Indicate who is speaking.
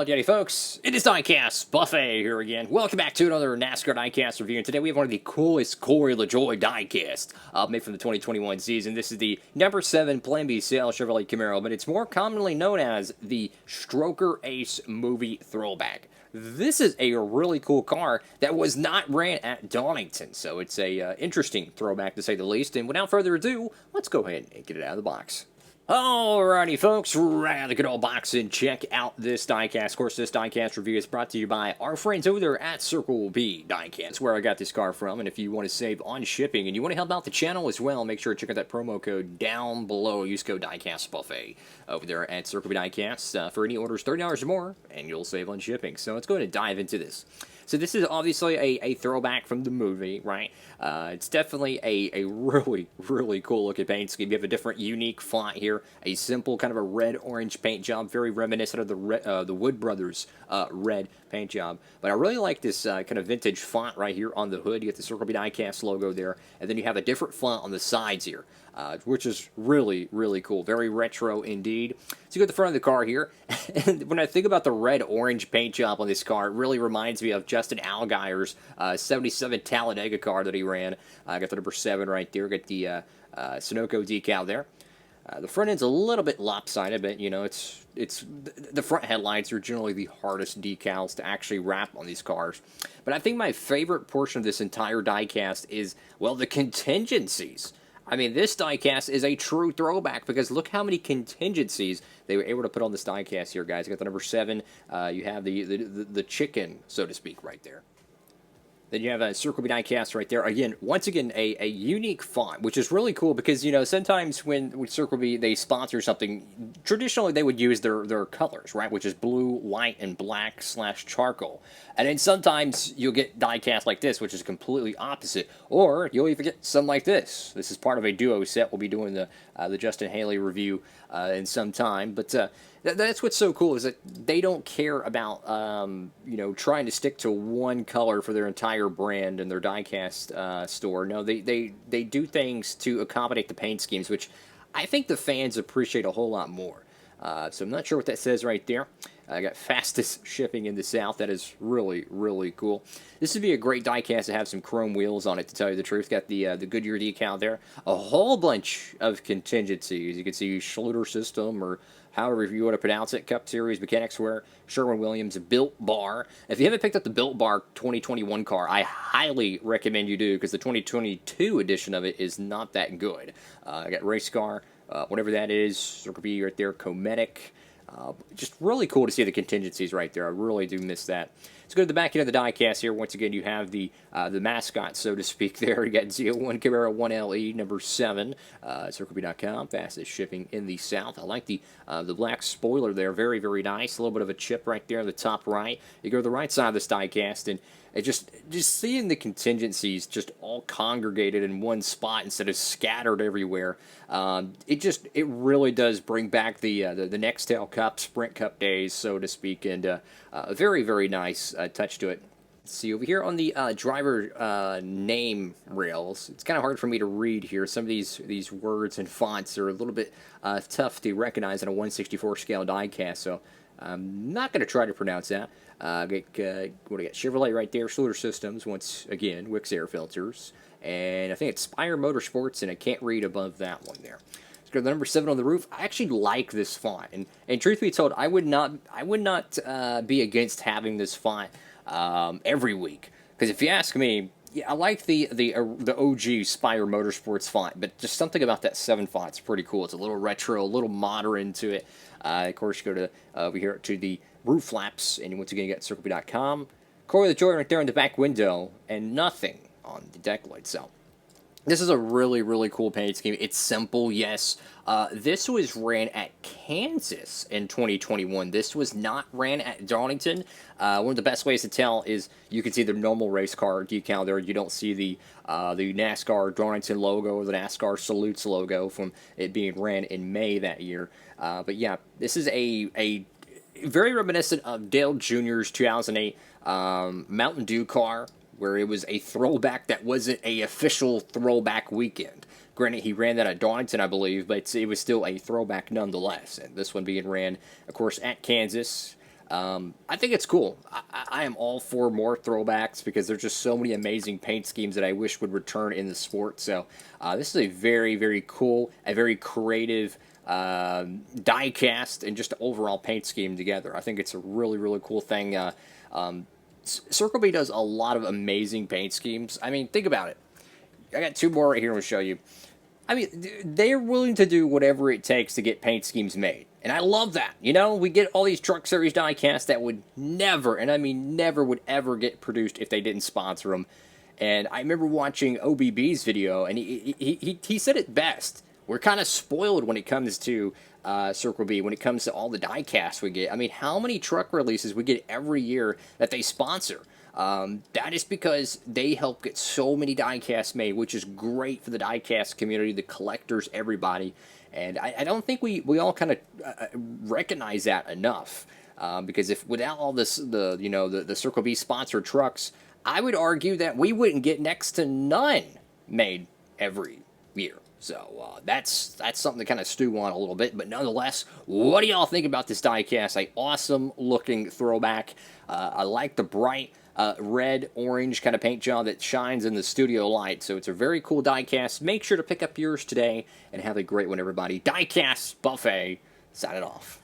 Speaker 1: Howdy folks, it is Diecastbuffet here again. Welcome back to another NASCAR Diecast review, and today we have one of the coolest Corey Lajoie diecast made from the 2021 season. This is the number 7 Plan B Sale Chevrolet Camaro, but it's more commonly known as the Stroker Ace movie throwback. This is a really cool car that was not ran at Donington, so it's a interesting throwback to say the least, and without further ado, let's go ahead and get it out of the box. Alrighty folks, right out of the good old box and check out this diecast. Of course, this diecast review is brought to you by our friends over there at Circlebdiecast, where I got this car from. And if you want to save on shipping and you want to help out the channel as well, make sure to check out that promo code down below. Use code Diecastbuffet over there at Circlebdiecast for any orders $30 or more, and you'll save on shipping. So let's go ahead and dive into this. So this is obviously a throwback from the movie, right? It's definitely a really, really cool looking paint scheme. You have a different, unique font here. A simple kind of a red-orange paint job, very reminiscent of the Wood Brothers red paint job. But I really like this kind of vintage font right here on the hood. You get the Circlebdiecast logo there, and then you have a different font on the sides here, which is really, really cool. Very retro indeed. So you go to the front of the car here, and when I think about the red-orange paint job on this car, it really reminds me of Justin Allgaier's 77 Talladega car that he ran. I got the number 7 right there. Got the Sunoco decal there. The front end's a little bit lopsided, but you know, the front headlights are generally the hardest decals to actually wrap on these cars. But I think my favorite portion of this entire diecast is, well, the contingencies. I mean, this diecast is a true throwback because look how many contingencies they were able to put on this diecast here, guys. You got the number 7. You have the chicken, so to speak, right there. Then you have a Circlebdiecast right there. Again, once again, a unique font, which is really cool because, you know, sometimes when Circlebdi, they sponsor something, traditionally they would use their colors, right, which is blue, white, and black / charcoal. And then sometimes you'll get diecast like this, which is completely opposite. Or you'll even get some like this. This is part of a duo set. We'll be doing the Justin Haley review in some time. But that's what's so cool is that they don't care about, you know, trying to stick to one color for their entire brand and their diecast store. No, they do things to accommodate the paint schemes, which I think the fans appreciate a whole lot more. So I'm not sure what that says right there. I got fastest shipping in the South. That is really, really cool. This would be a great diecast to have some chrome wheels on it, to tell you the truth. Got the Goodyear decal there. A whole bunch of contingencies. You can see Schluter system, or however you want to pronounce it, Cup Series, Mechanics Wear, Sherwin-Williams, Built Bar. If you haven't picked up the Built Bar 2021 car, I highly recommend you do, because the 2022 edition of it is not that good. I got Race Car, whatever that is, Circlebdi right there, Cometic. Just really cool to see the contingencies right there. I really do miss that. Let's go to the back end of the diecast here. Once again, you have the mascot, so to speak, there. You got Z01 Camaro 1LE, number 7, Circlebdi.com, fastest shipping in the South. I like the black spoiler there. Very, very nice. A little bit of a chip right there on the top right. You go to the right side of this diecast, and just seeing the contingencies just all congregated in one spot instead of scattered everywhere, it really does bring back the Nextel Cup, Sprint Cup days, so to speak, and a very, very nice touch to it. See, over here on the driver name rails, it's kind of hard for me to read here. Some of these words and fonts are a little bit tough to recognize on a 1/64 scale diecast, so I'm not going to try to pronounce that. What do we got? Chevrolet right there, Schluter Systems, once again, Wix Air Filters, and I think it's Spire Motorsports, and I can't read above that one there. Let's go to the number 7 on the roof. I actually like this font, and truth be told, I would not be against having this font every week, because if you ask me, yeah, I like the OG Spire Motorsports font, but just something about that 7 font's pretty cool. It's a little retro, a little modern to it. Of course, you go to over here to the roof flaps, and once again, you got Circlebdi.com. Corey Lajoie right there in the back window, and nothing on the deck light itself. This is a really, really cool paint scheme. It's simple, yes. This was ran at Kansas in 2021. This was not ran at Donington. One of the best ways to tell is you can see the normal race car decal there. You don't see the NASCAR Donington logo or the NASCAR Salutes logo from it being ran in May that year. But yeah, this is a very reminiscent of Dale Jr.'s 2008 Mountain Dew car, where it was a throwback that wasn't a official throwback weekend. Granted, he ran that at Donington, I believe, but it was still a throwback nonetheless. And this one being ran, of course, at Kansas. I think it's cool. I am all for more throwbacks because there's just so many amazing paint schemes that I wish would return in the sport. So this is a very, very cool, a very creative die cast and just overall paint scheme together. I think it's a really, really cool thing. Circle B does a lot of amazing paint schemes. I mean, think about it. I got two more right here. I'm going to show you. I mean, they're willing to do whatever it takes to get paint schemes made. And I love that. You know, we get all these Truck Series diecasts that would never, and I mean never, would ever get produced if they didn't sponsor them. And I remember watching OBB's video, and he said it best. We're kind of spoiled when it comes to Circle B, when it comes to all the diecasts we get. I mean, how many truck releases we get every year that they sponsor? That is because they help get so many diecasts made, which is great for the diecast community, the collectors, everybody. And I don't think we all kind of recognize that enough. Because if without all this, the Circle B sponsored trucks, I would argue that we wouldn't get next to none made every year. So that's something to kind of stew on a little bit. But nonetheless, what do y'all think about this diecast? An awesome looking throwback. I like the bright red, orange kind of paint job that shines in the studio light. So it's a very cool diecast. Make sure to pick up yours today and have a great one, everybody. Diecastbuffet, signing off.